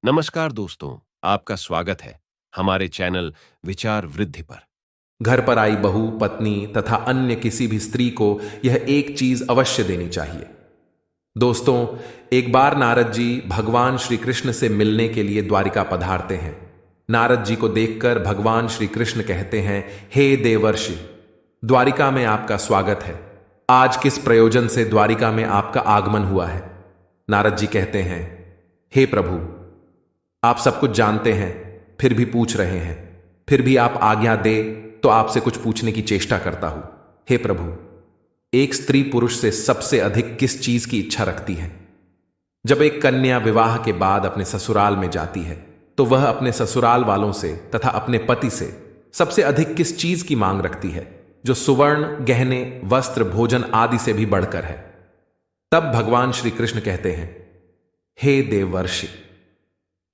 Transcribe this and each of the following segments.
नमस्कार दोस्तों, आपका स्वागत है हमारे चैनल विचार वृद्धि पर। घर पर आई बहू, पत्नी तथा अन्य किसी भी स्त्री को यह एक चीज अवश्य देनी चाहिए। दोस्तों, एक बार नारद जी भगवान श्री कृष्ण से मिलने के लिए द्वारिका पधारते हैं। नारद जी को देखकर भगवान श्री कृष्ण कहते हैं, हे देवर्षि, द्वारिका में आपका स्वागत है। आज किस प्रयोजन से द्वारिका में आपका आगमन हुआ है? नारद जी कहते हैं, हे प्रभु, आप सब कुछ जानते हैं, फिर भी पूछ रहे हैं। फिर भी आप आज्ञा दे तो आपसे कुछ पूछने की चेष्टा करता हूं। हे प्रभु, एक स्त्री पुरुष से सबसे अधिक किस चीज की इच्छा रखती है? जब एक कन्या विवाह के बाद अपने ससुराल में जाती है तो वह अपने ससुराल वालों से तथा अपने पति से सबसे अधिक किस चीज की मांग रखती है, जो सुवर्ण, गहने, वस्त्र, भोजन आदि से भी बढ़कर है? तब भगवान श्री कृष्ण कहते हैं, हे देवर्षि,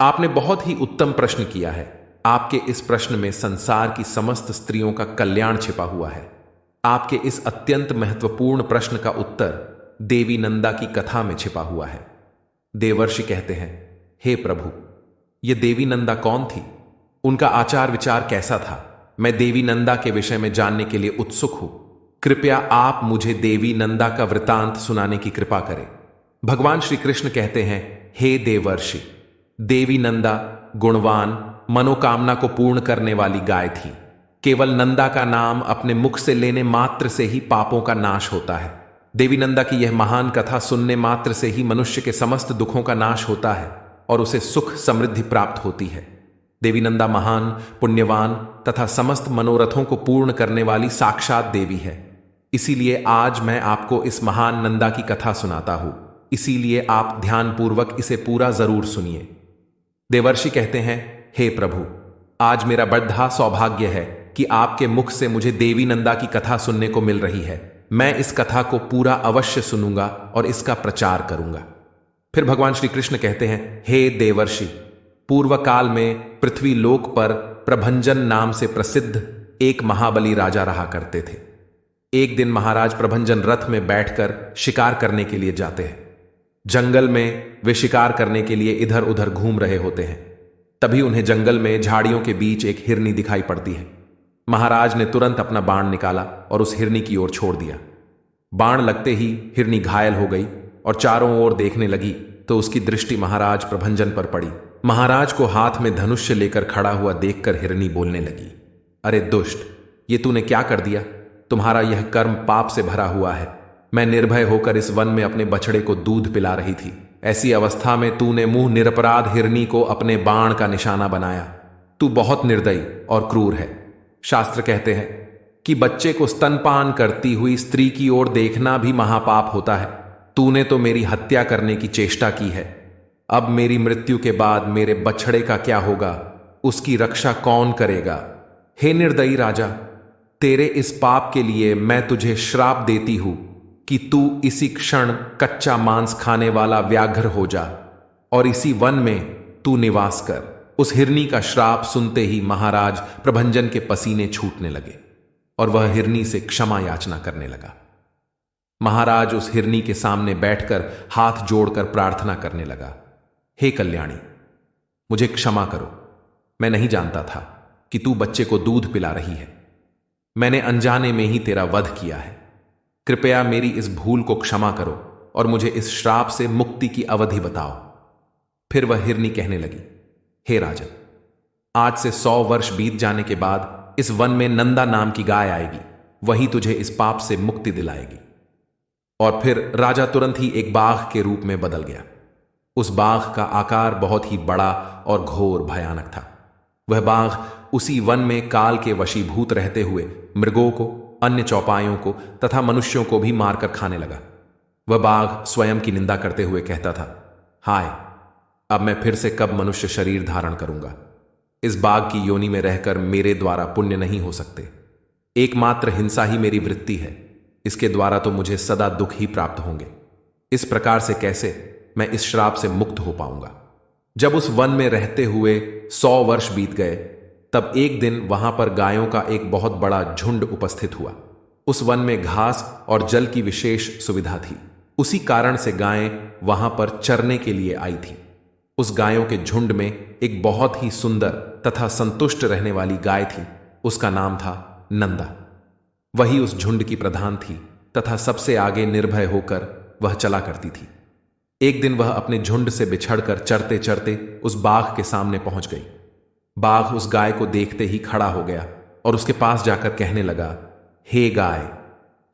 आपने बहुत ही उत्तम प्रश्न किया है। आपके इस प्रश्न में संसार की समस्त स्त्रियों का कल्याण छिपा हुआ है। आपके इस अत्यंत महत्वपूर्ण प्रश्न का उत्तर देवी नंदा की कथा में छिपा हुआ है। देवर्षि कहते हैं, हे प्रभु, ये देवी नंदा कौन थी? उनका आचार विचार कैसा था? मैं देवी नंदा के विषय में जानने के लिए उत्सुक हूं। कृपया आप मुझे देवी नंदा का वृतांत सुनाने की कृपा करें। भगवान श्री कृष्ण कहते हैं, हे देवर्षि, देवी नंदा गुणवान, मनोकामना को पूर्ण करने वाली गाय थी। केवल नंदा का नाम अपने मुख से लेने मात्र से ही पापों का नाश होता है। देवी नंदा की यह महान कथा सुनने मात्र से ही मनुष्य के समस्त दुखों का नाश होता है और उसे सुख समृद्धि प्राप्त होती है। देवी नंदा महान, पुण्यवान तथा समस्त मनोरथों को पूर्ण करने वाली साक्षात देवी है। इसीलिए आज मैं आपको इस महान नंदा की कथा सुनाता हूं। इसीलिए आप ध्यानपूर्वक इसे पूरा जरूर सुनिए। देवर्षि कहते हैं, हे प्रभु, आज मेरा बड़ा सौभाग्य है कि आपके मुख से मुझे देवी नंदा की कथा सुनने को मिल रही है। मैं इस कथा को पूरा अवश्य सुनूंगा और इसका प्रचार करूंगा। फिर भगवान श्री कृष्ण कहते हैं, हे देवर्षि, पूर्व काल में पृथ्वी लोक पर प्रभंजन नाम से प्रसिद्ध एक महाबली राजा रहा करते थे। एक दिन महाराज प्रभंजन रथ में बैठकर शिकार करने के लिए जाते हैं। जंगल में वे शिकार करने के लिए इधर उधर घूम रहे होते हैं। तभी उन्हें जंगल में झाड़ियों के बीच एक हिरनी दिखाई पड़ती है। महाराज ने तुरंत अपना बाण निकाला और उस हिरनी की ओर छोड़ दिया। बाण लगते ही हिरनी घायल हो गई और चारों ओर देखने लगी तो उसकी दृष्टि महाराज प्रभंजन पर पड़ी। महाराज को हाथ में धनुष्य लेकर खड़ा हुआ देखकर हिरनी बोलने लगी, अरे दुष्ट, ये तूने क्या कर दिया? तुम्हारा यह कर्म पाप से भरा हुआ है। मैं निर्भय होकर इस वन में अपने बछड़े को दूध पिला रही थी। ऐसी अवस्था में तूने मुंह निरपराध हिरनी को अपने बाण का निशाना बनाया। तू बहुत निर्दयी और क्रूर है। शास्त्र कहते हैं कि बच्चे को स्तनपान करती हुई स्त्री की ओर देखना भी महापाप होता है। तूने तो मेरी हत्या करने की चेष्टा की है। अब मेरी मृत्यु के बाद मेरे बछड़े का क्या होगा? उसकी रक्षा कौन करेगा? हे निर्दयी राजा, तेरे इस पाप के लिए मैं तुझे श्राप देती हूं कि तू इसी क्षण कच्चा मांस खाने वाला व्याघ्र हो जा और इसी वन में तू निवास कर। उस हिरनी का श्राप सुनते ही महाराज प्रभंजन के पसीने छूटने लगे और वह हिरनी से क्षमा याचना करने लगा। महाराज उस हिरनी के सामने बैठकर हाथ जोड़कर प्रार्थना करने लगा, हे कल्याणी, मुझे क्षमा करो। मैं नहीं जानता था कि तू बच्चे को दूध पिला रही है। मैंने अनजाने में ही तेरा वध किया है। कृपया मेरी इस भूल को क्षमा करो और मुझे इस श्राप से मुक्ति की अवधि बताओ। फिर वह हिरनी कहने लगी, हे राजन, आज से 100 वर्ष बीत जाने के बाद इस वन में नंदा नाम की गाय आएगी। वही तुझे इस पाप से मुक्ति दिलाएगी। और फिर राजा तुरंत ही एक बाघ के रूप में बदल गया। उस बाघ का आकार बहुत ही बड़ा और घोर भयानक था। वह बाघ उसी वन में काल के वशीभूत रहते हुए मृगों को, अन्य चौपाइयों को तथा मनुष्यों को भी मारकर खाने लगा। वह बाघ स्वयं की निंदा करते हुए कहता था, हाय, अब मैं फिर से कब मनुष्य शरीर धारण करूंगा? इस बाघ की योनि में रहकर मेरे द्वारा पुण्य नहीं हो सकते। एकमात्र हिंसा ही मेरी वृत्ति है। इसके द्वारा तो मुझे सदा दुख ही प्राप्त होंगे। इस प्रकार से कैसे मैं इस श्राप से मुक्त हो पाऊंगा? जब उस वन में रहते हुए 100 वर्ष बीत गए, तब एक दिन वहां पर गायों का एक बहुत बड़ा झुंड उपस्थित हुआ। उस वन में घास और जल की विशेष सुविधा थी। उसी कारण से गायें वहां पर चरने के लिए आई थी। उस गायों के झुंड में एक बहुत ही सुंदर तथा संतुष्ट रहने वाली गाय थी। उसका नाम था नंदा। वही उस झुंड की प्रधान थी तथा सबसे आगे निर्भय होकर वह चला करती थी। एक दिन वह अपने झुंड से बिछड़कर चरते चरते उस बाघ के सामने पहुंच गई। बाघ उस गाय को देखते ही खड़ा हो गया और उसके पास जाकर कहने लगा, हे गाय,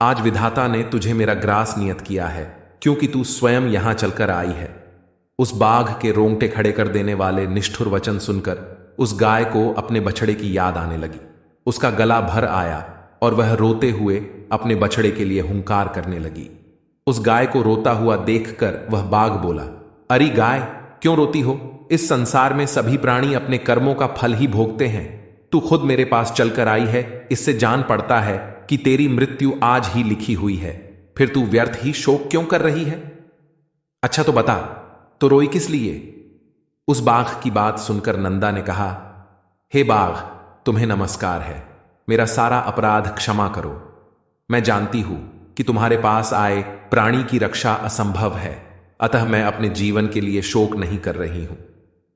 आज विधाता ने तुझे मेरा ग्रास नियत किया है, क्योंकि तू स्वयं यहां चलकर आई है। उस बाघ के रोंगटे खड़े कर देने वाले निष्ठुर वचन सुनकर उस गाय को अपने बछड़े की याद आने लगी। उसका गला भर आया और वह रोते हुए अपने बछड़े के लिए हुंकार करने लगी। उस गाय को रोता हुआ देखकर वह बाघ बोला, अरे गाय, क्यों रोती हो? इस संसार में सभी प्राणी अपने कर्मों का फल ही भोगते हैं। तू खुद मेरे पास चलकर आई है, इससे जान पड़ता है कि तेरी मृत्यु आज ही लिखी हुई है। फिर तू व्यर्थ ही शोक क्यों कर रही है? अच्छा तो बता, तो रोई किस लिए? उस बाघ की बात सुनकर नंदा ने कहा, हे बाघ, तुम्हें नमस्कार है। मेरा सारा अपराध क्षमा करो। मैं जानती हूं कि तुम्हारे पास आए प्राणी की रक्षा असंभव है, अतः मैं अपने जीवन के लिए शोक नहीं कर रही हूं।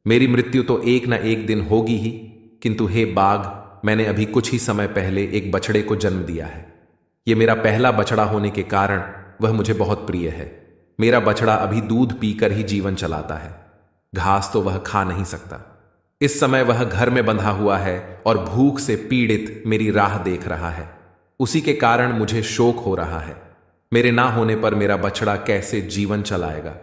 मेरी मृत्यु तो एक न एक दिन होगी ही, किंतु हे बाघ, मैंने अभी कुछ ही समय पहले एक बछड़े को जन्म दिया है। यह मेरा पहला बछड़ा होने के कारण वह मुझे बहुत प्रिय है। मेरा बछड़ा अभी दूध पीकर ही जीवन चलाता है, घास तो वह खा नहीं सकता। इस समय वह घर में बंधा हुआ है और भूख से पीड़ित मेरी राह देख रहा है। उसी के कारण मुझे शोक हो रहा है। मेरे ना होने पर मेरा बछड़ा कैसे जीवन चलाएगा?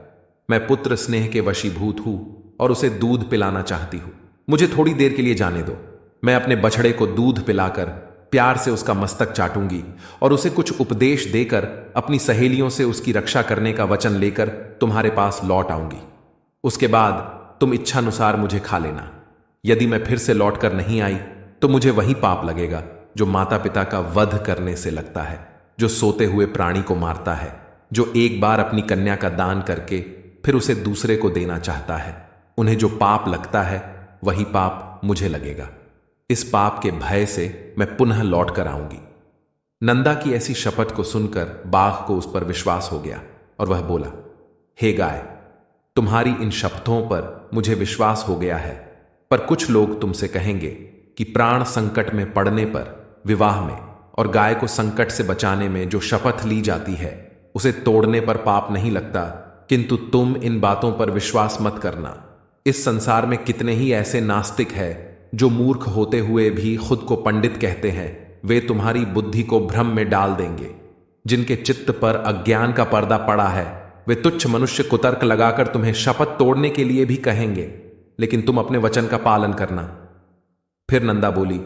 मैं पुत्र स्नेह के वशीभूत हूं और उसे दूध पिलाना चाहती हूं। मुझे थोड़ी देर के लिए जाने दो। मैं अपने बछड़े को दूध पिलाकर प्यार से उसका मस्तक चाटूंगी और उसे कुछ उपदेश देकर अपनी सहेलियों से उसकी रक्षा करने का वचन लेकर तुम्हारे पास लौट आऊंगी। उसके बाद तुम इच्छानुसार मुझे खा लेना। यदि मैं फिर से लौट कर नहीं आई तो मुझे वही पाप लगेगा जो माता पिता का वध करने से लगता है, जो सोते हुए प्राणी को मारता है, जो एक बार अपनी कन्या का दान करके फिर उसे दूसरे को देना चाहता है। उन्हें जो पाप लगता है वही पाप मुझे लगेगा। इस पाप के भय से मैं पुनः लौट कर आऊंगी। नंदा की ऐसी शपथ को सुनकर बाघ को उस पर विश्वास हो गया और वह बोला, हे गाय, तुम्हारी इन शपथों पर मुझे विश्वास हो गया है, पर कुछ लोग तुमसे कहेंगे कि प्राण संकट में पड़ने पर विवाह में और गाय को संकट से बचाने में जो शपथ ली जाती है उसे तोड़ने पर पाप नहीं लगता, किंतु तुम इन बातों पर विश्वास मत करना। इस संसार में कितने ही ऐसे नास्तिक हैं जो मूर्ख होते हुए भी खुद को पंडित कहते हैं। वे तुम्हारी बुद्धि को भ्रम में डाल देंगे। जिनके चित्त पर अज्ञान का पर्दा पड़ा है वे तुच्छ मनुष्य कुतर्क लगाकर तुम्हें शपथ तोड़ने के लिए भी कहेंगे, लेकिन तुम अपने वचन का पालन करना। फिर नंदा बोली,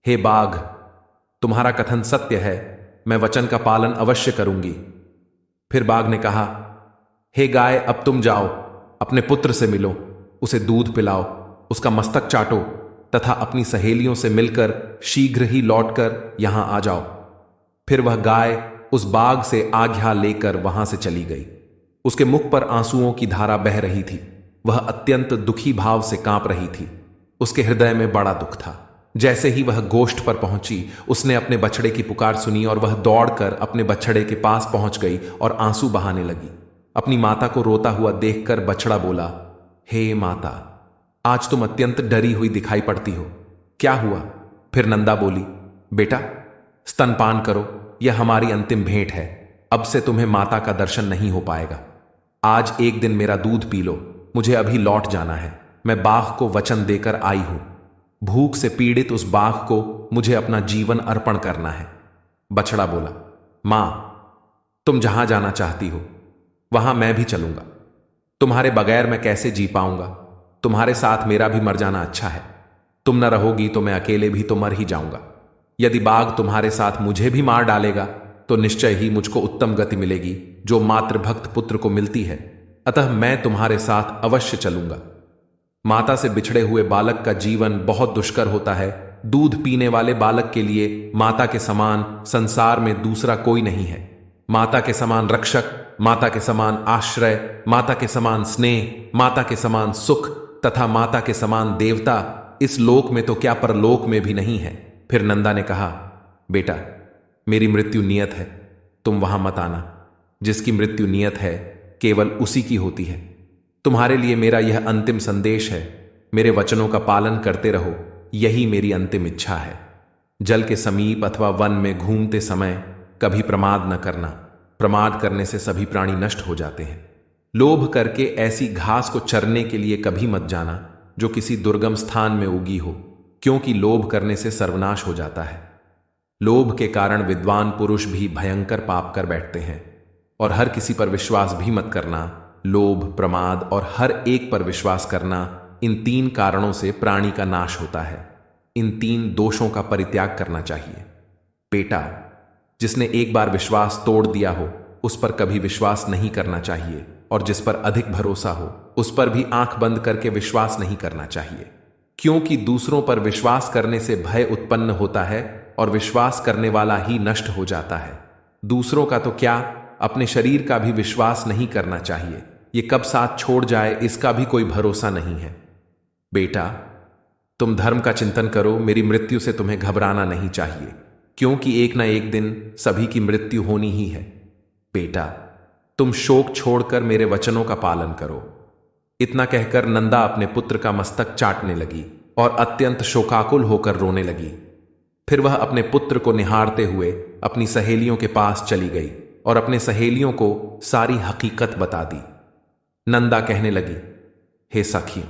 हे बाघ, तुम्हारा कथन सत्य है, मैं वचन का पालन अवश्य करूंगी। फिर बाघ ने कहा, हे गाय, अब तुम जाओ, अपने पुत्र से मिलो, उसे दूध पिलाओ, उसका मस्तक चाटो तथा अपनी सहेलियों से मिलकर शीघ्र ही लौटकर यहां आ जाओ। फिर वह गाय उस बाघ से आज्ञा लेकर वहां से चली गई। उसके मुख पर आंसुओं की धारा बह रही थी। वह अत्यंत दुखी भाव से कांप रही थी। उसके हृदय में बड़ा दुख था। जैसे ही वह गोष्ठ पर पहुंची, उसने अपने बछड़े की पुकार सुनी और वह दौड़कर अपने बछड़े के पास पहुंच गई और आंसू बहाने लगी। अपनी माता को रोता हुआ देखकर बछड़ा बोला, हे माता, आज तुम अत्यंत डरी हुई दिखाई पड़ती हो, क्या हुआ? फिर नंदा बोली, बेटा, स्तनपान करो, यह हमारी अंतिम भेंट है। अब से तुम्हें माता का दर्शन नहीं हो पाएगा। आज एक दिन मेरा दूध पी लो, मुझे अभी लौट जाना है। मैं बाघ को वचन देकर आई हूं। भूख से पीड़ित उस बाघ को मुझे अपना जीवन अर्पण करना है। बछड़ा बोला, मां, तुम जहां जाना चाहती हो वहां मैं भी चलूंगा। तुम्हारे बगैर मैं कैसे जी पाऊंगा? तुम्हारे साथ मेरा भी मर जाना अच्छा है। तुम न रहोगी तो मैं अकेले भी तो मर ही जाऊंगा। यदि बाघ तुम्हारे साथ मुझे भी मार डालेगा तो निश्चय ही मुझको उत्तम गति मिलेगी जो मातृभक्त पुत्र को मिलती है। अतः मैं तुम्हारे साथ अवश्य चलूंगा। माता से बिछड़े हुए बालक का जीवन बहुत दुष्कर होता है। दूध पीने वाले बालक के लिए माता के समान संसार में दूसरा कोई नहीं है। माता के समान रक्षक, माता के समान आश्रय, माता के समान स्नेह, माता के समान सुख तथा माता के समान देवता इस लोक में तो क्या परलोक में भी नहीं है। फिर नंदा ने कहा, बेटा, मेरी मृत्यु नियत है, तुम वहां मत आना। जिसकी मृत्यु नियत है केवल उसी की होती है। तुम्हारे लिए मेरा यह अंतिम संदेश है। मेरे वचनों का पालन करते रहो, यही मेरी अंतिम इच्छा है। जल के समीप अथवा वन में घूमते समय कभी प्रमाद न करना। प्रमाद करने से सभी प्राणी नष्ट हो जाते हैं। लोभ करके ऐसी घास को चरने के लिए कभी मत जाना जो किसी दुर्गम स्थान में उगी हो, क्योंकि लोभ करने से सर्वनाश हो जाता है। लोभ के कारण विद्वान पुरुष भी भयंकर पाप कर बैठते हैं। और हर किसी पर विश्वास भी मत करना। लोभ, प्रमाद और हर एक पर विश्वास करना, इन 3 कारणों से प्राणी का नाश होता है। इन 3 दोषों का परित्याग करना चाहिए। बेटा, जिसने एक बार विश्वास तोड़ दिया हो उस पर कभी विश्वास नहीं करना चाहिए, और जिस पर अधिक भरोसा हो उस पर भी आंख बंद करके विश्वास नहीं करना चाहिए, क्योंकि दूसरों पर विश्वास करने से भय उत्पन्न होता है और विश्वास करने वाला ही नष्ट हो जाता है। दूसरों का तो क्या, अपने शरीर का भी विश्वास नहीं करना चाहिए। ये कब साथ छोड़ जाए इसका भी कोई भरोसा नहीं है। बेटा, तुम धर्म का चिंतन करो। मेरी मृत्यु से तुम्हें घबराना नहीं चाहिए, क्योंकि एक ना एक दिन सभी की मृत्यु होनी ही है। बेटा, तुम शोक छोड़कर मेरे वचनों का पालन करो। इतना कहकर नंदा अपने पुत्र का मस्तक चाटने लगी और अत्यंत शोकाकुल होकर रोने लगी। फिर वह अपने पुत्र को निहारते हुए अपनी सहेलियों के पास चली गई और अपने सहेलियों को सारी हकीकत बता दी। नंदा कहने लगी, हे सखियों,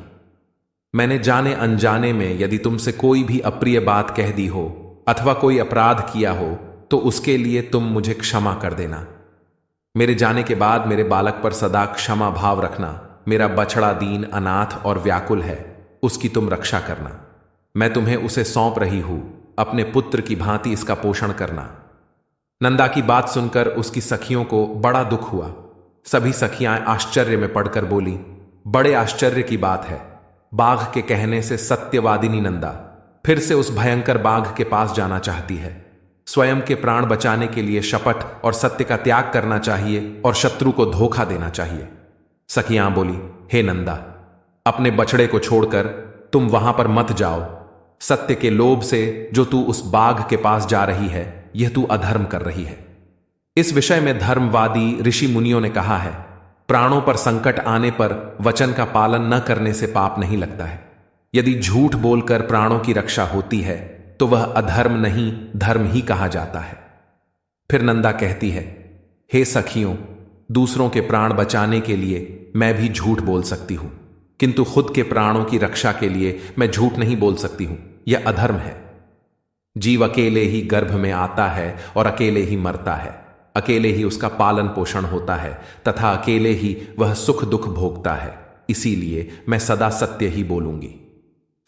मैंने जाने अनजाने में यदि तुमसे कोई भी अप्रिय बात कह दी हो अथवा कोई अपराध किया हो तो उसके लिए तुम मुझे क्षमा कर देना। मेरे जाने के बाद मेरे बालक पर सदा क्षमा भाव रखना। मेरा बछड़ा दीन, अनाथ और व्याकुल है, उसकी तुम रक्षा करना। मैं तुम्हें उसे सौंप रही हूं, अपने पुत्र की भांति इसका पोषण करना। नंदा की बात सुनकर उसकी सखियों को बड़ा दुख हुआ। सभी सखियां आश्चर्य में पड़कर बोली, बड़े आश्चर्य की बात है। बाघ के कहने से सत्यवादिनी नंदा फिर से उस भयंकर बाघ के पास जाना चाहती है। स्वयं के प्राण बचाने के लिए शपथ और सत्य का त्याग करना चाहिए और शत्रु को धोखा देना चाहिए। सखियां बोली, हे नंदा, अपने बछड़े को छोड़कर तुम वहां पर मत जाओ। सत्य के लोभ से जो तू उस बाघ के पास जा रही है, यह तू अधर्म कर रही है। इस विषय में धर्मवादी ऋषि मुनियों ने कहा है, प्राणों पर संकट आने पर वचन का पालन न करने से पाप नहीं लगता है। यदि झूठ बोलकर प्राणों की रक्षा होती है तो वह अधर्म नहीं, धर्म ही कहा जाता है। फिर नंदा कहती है, हे सखियों, दूसरों के प्राण बचाने के लिए मैं भी झूठ बोल सकती हूं, किंतु खुद के प्राणों की रक्षा के लिए मैं झूठ नहीं बोल सकती हूं। यह अधर्म है। जीव अकेले ही गर्भ में आता है और अकेले ही मरता है। अकेले ही उसका पालन पोषण होता है तथा अकेले ही वह सुख दुख भोगता है। इसीलिए मैं सदा सत्य ही बोलूंगी।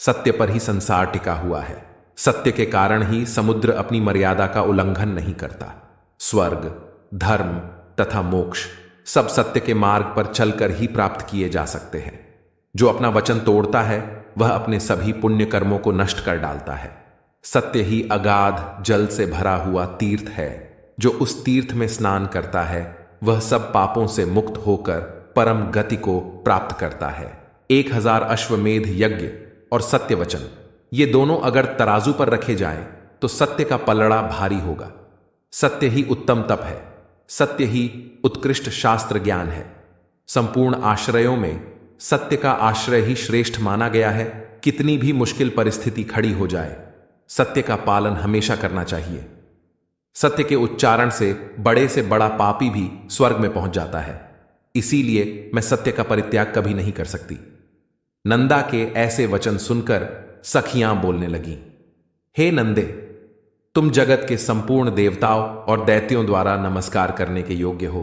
सत्य पर ही संसार टिका हुआ है। सत्य के कारण ही समुद्र अपनी मर्यादा का उल्लंघन नहीं करता। स्वर्ग, धर्म तथा मोक्ष सब सत्य के मार्ग पर चलकर ही प्राप्त किए जा सकते हैं। जो अपना वचन तोड़ता है वह अपने सभी पुण्य कर्मों को नष्ट कर डालता है। सत्य ही अगाध जल से भरा हुआ तीर्थ है। जो उस तीर्थ में स्नान करता है वह सब पापों से मुक्त होकर परम गति को प्राप्त करता है। 1000 अश्वमेध यज्ञ और सत्य वचन, ये दोनों अगर तराजू पर रखे जाएं तो सत्य का पलड़ा भारी होगा। सत्य ही उत्तम तप है। सत्य ही उत्कृष्ट शास्त्र ज्ञान है। संपूर्ण आश्रयों में सत्य का आश्रय ही श्रेष्ठ माना गया है। कितनी भी मुश्किल परिस्थिति खड़ी हो जाए, सत्य का पालन हमेशा करना चाहिए। सत्य के उच्चारण से बड़ा पापी भी स्वर्ग में पहुंच जाता है। इसीलिए मैं सत्य का परित्याग कभी नहीं कर सकती। नंदा के ऐसे वचन सुनकर सखियां बोलने लगीं, हे नंदे, तुम जगत के संपूर्ण देवताओं और दैत्यों द्वारा नमस्कार करने के योग्य हो,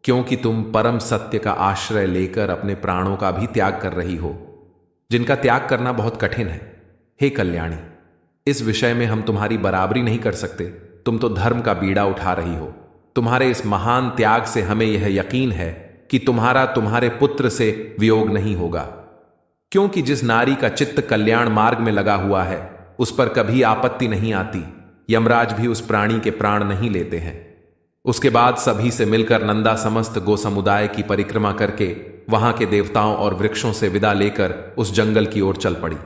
क्योंकि तुम परम सत्य का आश्रय लेकर अपने प्राणों का भी त्याग कर रही हो, जिनका त्याग करना बहुत कठिन है। हे कल्याणी, इस विषय में हम तुम्हारी बराबरी नहीं कर सकते। तुम तो धर्म का बीड़ा उठा रही हो। तुम्हारे इस महान त्याग से हमें यह यकीन है कि तुम्हारे पुत्र से वियोग नहीं होगा, क्योंकि जिस नारी का चित्त कल्याण मार्ग में लगा हुआ है उस पर कभी आपत्ति नहीं आती। यमराज भी उस प्राणी के प्राण नहीं लेते हैं। उसके बाद सभी से मिलकर नंदा समस्त गो समुदाय की परिक्रमा करके वहां के देवताओं और वृक्षों से विदा लेकर उस जंगल की ओर चल पड़ी।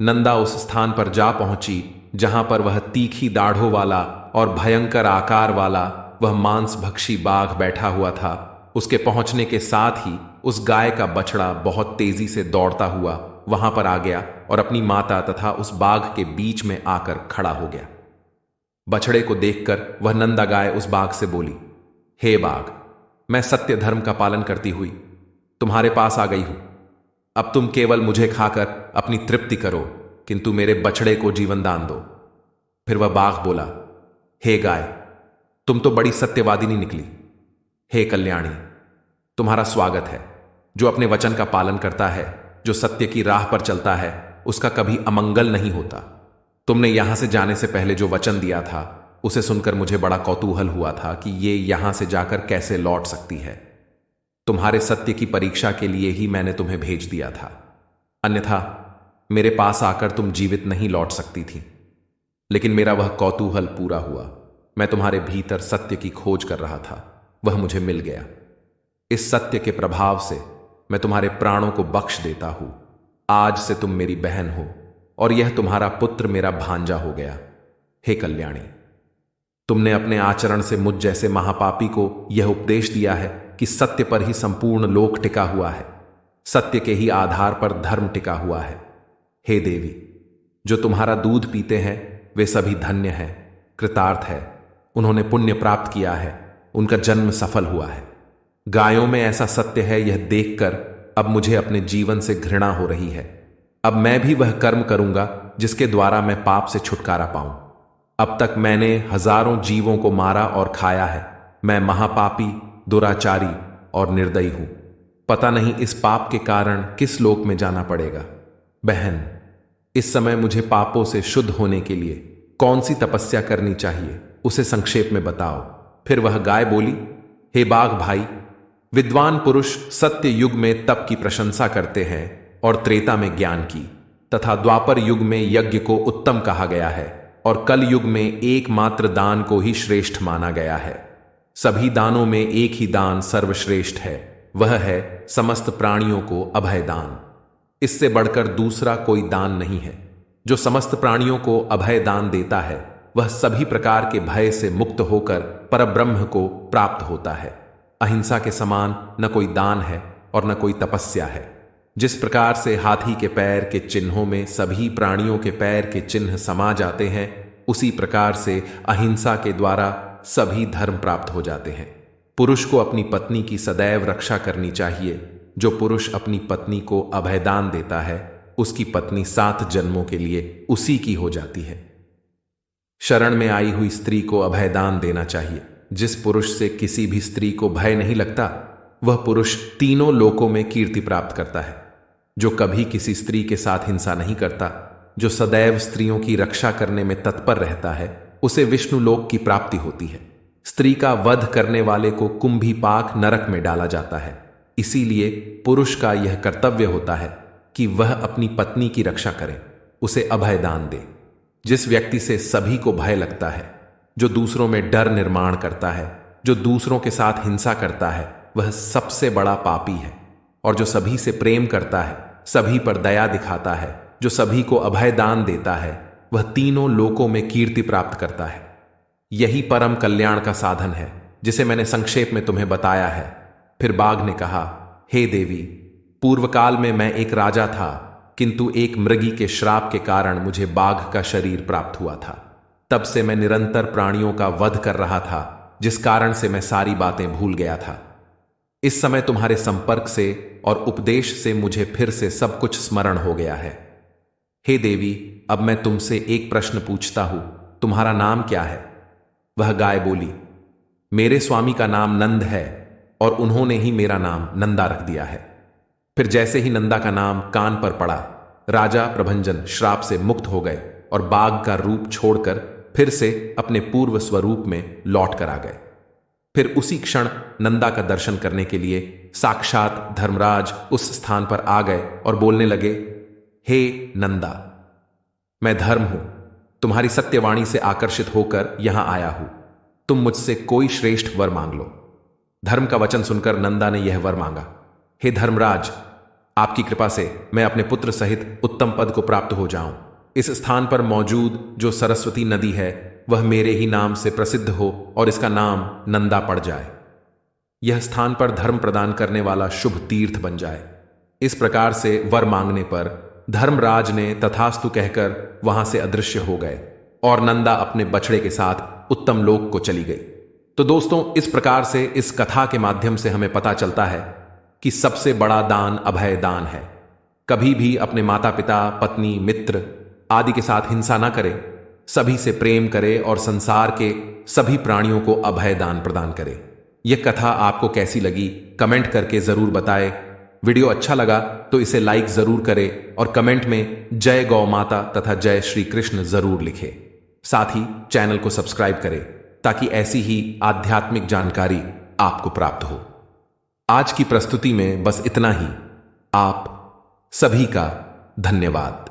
नंदा उस स्थान पर जा पहुंची जहां पर वह तीखी दाढ़ों वाला और भयंकर आकार वाला वह मांसभक्षी बाघ बैठा हुआ था। उसके पहुंचने के साथ ही उस गाय का बछड़ा बहुत तेजी से दौड़ता हुआ वहां पर आ गया और अपनी माता तथा उस बाघ के बीच में आकर खड़ा हो गया। बछड़े को देखकर वह नंदा गाय उस बाघ से बोली, हे बाघ, मैं सत्य धर्म का पालन करती हुई तुम्हारे पास आ गई हूं। अब तुम केवल मुझे खाकर अपनी तृप्ति करो, किंतु मेरे बछड़े को जीवन दान दो। फिर वह बाघ बोला, हे गाय, तुम तो बड़ी सत्यवादिनी निकली। हे कल्याणी, तुम्हारा स्वागत है। जो अपने वचन का पालन करता है, जो सत्य की राह पर चलता है, उसका कभी अमंगल नहीं होता। तुमने यहां से जाने से पहले जो वचन दिया था, उसे सुनकर मुझे बड़ा कौतूहल हुआ था कि ये यहां से जाकर कैसे लौट सकती है। तुम्हारे सत्य की परीक्षा के लिए ही मैंने तुम्हें भेज दिया था, अन्यथा मेरे पास आकर तुम जीवित नहीं लौट सकती थी। लेकिन मेरा वह कौतूहल पूरा हुआ। मैं तुम्हारे भीतर सत्य की खोज कर रहा था, वह मुझे मिल गया। इस सत्य के प्रभाव से मैं तुम्हारे प्राणों को बख्श देता हूं। आज से तुम मेरी बहन हो और यह तुम्हारा पुत्र मेरा भांजा हो गया। हे कल्याणी, तुमने अपने आचरण से मुझ जैसे महापापी को यह उपदेश दिया है कि सत्य पर ही संपूर्ण लोक टिका हुआ है, सत्य के ही आधार पर धर्म टिका हुआ है। हे देवी, जो तुम्हारा दूध पीते हैं वे सभी धन्य हैं, कृतार्थ है, उन्होंने पुण्य प्राप्त किया है, उनका जन्म सफल हुआ है। गायों में ऐसा सत्य है, यह देखकर अब मुझे अपने जीवन से घृणा हो रही है। अब मैं भी वह कर्म करूंगा जिसके द्वारा मैं पाप से छुटकारा पाऊं। अब तक मैंने हजारों जीवों को मारा और खाया है। मैं महापापी, दुराचारी और निर्दयी हूं। पता नहीं इस पाप के कारण किस लोक में जाना पड़ेगा। बहन, इस समय मुझे पापों से शुद्ध होने के लिए कौन सी तपस्या करनी चाहिए, उसे संक्षेप में बताओ। फिर वह गाय बोली, हे बाघ भाई, विद्वान पुरुष सत्य युग में तप की प्रशंसा करते हैं और त्रेता में ज्ञान की, तथा द्वापर युग में यज्ञ को उत्तम कहा गया है और कल युग में एकमात्र दान को ही श्रेष्ठ माना गया है। सभी दानों में एक ही दान सर्वश्रेष्ठ है, वह है समस्त प्राणियों को अभय दान। इससे बढ़कर दूसरा कोई दान नहीं है। जो समस्त प्राणियों को अभय दान देता है, वह सभी प्रकार के भय से मुक्त होकर परब्रह्म को प्राप्त होता है। अहिंसा के समान न कोई दान है और न कोई तपस्या है। जिस प्रकार से हाथी के पैर के चिन्हों में सभी प्राणियों के पैर के चिन्ह समा जाते हैं, उसी प्रकार से अहिंसा के द्वारा सभी धर्म प्राप्त हो जाते हैं। पुरुष को अपनी पत्नी की सदैव रक्षा करनी चाहिए। जो पुरुष अपनी पत्नी को अभयदान देता है, उसकी पत्नी 7 जन्मों के लिए उसी की हो जाती है। शरण में आई हुई स्त्री को अभयदान देना चाहिए। जिस पुरुष से किसी भी स्त्री को भय नहीं लगता, वह पुरुष तीनों लोकों में कीर्ति प्राप्त करता है। जो कभी किसी स्त्री के साथ हिंसा नहीं करता, जो सदैव स्त्रियों की रक्षा करने में तत्पर रहता है, उसे विष्णु लोक की प्राप्ति होती है। स्त्री का वध करने वाले को कुंभीपाक नरक में डाला जाता है। इसीलिए पुरुष का यह कर्तव्य होता है कि वह अपनी पत्नी की रक्षा करे, उसे अभय दान दे। जिस व्यक्ति से सभी को भय लगता है, जो दूसरों में डर निर्माण करता है, जो दूसरों के साथ हिंसा करता है, वह सबसे बड़ा पापी है। और जो सभी से प्रेम करता है, सभी पर दया दिखाता है, जो सभी को अभय दान देता है, वह तीनों लोकों में कीर्ति प्राप्त करता है। यही परम कल्याण का साधन है, जिसे मैंने संक्षेप में तुम्हें बताया है। फिर बाघ ने कहा, हे देवी, पूर्व काल में मैं एक राजा था, किंतु एक मृगी के श्राप के कारण मुझे बाघ का शरीर प्राप्त हुआ था। तब से मैं निरंतर प्राणियों का वध कर रहा था, जिस कारण से मैं सारी बातें भूल गया था। इस समय तुम्हारे संपर्क से और उपदेश से मुझे फिर से सब कुछ स्मरण हो गया है। हे देवी, अब मैं तुमसे एक प्रश्न पूछता हूं, तुम्हारा नाम क्या है? वह गाय बोली, मेरे स्वामी का नाम नंद है और उन्होंने ही मेरा नाम नंदा रख दिया है। फिर जैसे ही नंदा का नाम कान पर पड़ा, राजा प्रभंजन श्राप से मुक्त हो गए और बाघ का रूप छोड़कर फिर से अपने पूर्व स्वरूप में लौट कर आ गए। फिर उसी क्षण नंदा का दर्शन करने के लिए साक्षात धर्मराज उस स्थान पर आ गए और बोलने लगे, हे नंदा, मैं धर्म हूं, तुम्हारी सत्यवाणी से आकर्षित होकर यहां आया हूं। तुम मुझसे कोई श्रेष्ठ वर मांग लो। धर्म का वचन सुनकर नंदा ने यह वर मांगा, हे धर्मराज, आपकी कृपा से मैं अपने पुत्र सहित उत्तम पद को प्राप्त हो जाऊं। इस स्थान पर मौजूद जो सरस्वती नदी है, वह मेरे ही नाम से प्रसिद्ध हो और इसका नाम नंदा पड़ जाए। यह स्थान पर धर्म प्रदान करने वाला शुभ तीर्थ बन जाए। इस प्रकार से वर मांगने पर धर्मराज ने तथास्तु कहकर वहां से अदृश्य हो गए और नंदा अपने बछड़े के साथ उत्तम लोक को चली गई। तो दोस्तों, इस प्रकार से इस कथा के माध्यम से हमें पता चलता है कि सबसे बड़ा दान अभय दान है। कभी भी अपने माता पिता, पत्नी, मित्र आदि के साथ हिंसा ना करे, सभी से प्रेम करे और संसार के सभी प्राणियों को अभय दान प्रदान करे। यह कथा आपको कैसी लगी कमेंट करके जरूर बताएं। वीडियो अच्छा लगा तो इसे लाइक जरूर करें और कमेंट में जय गौ माता तथा जय श्री कृष्ण जरूर लिखें। साथ ही चैनल को सब्सक्राइब करें ताकि ऐसी ही आध्यात्मिक जानकारी आपको प्राप्त हो। आज की प्रस्तुति में बस इतना ही। आप सभी का धन्यवाद।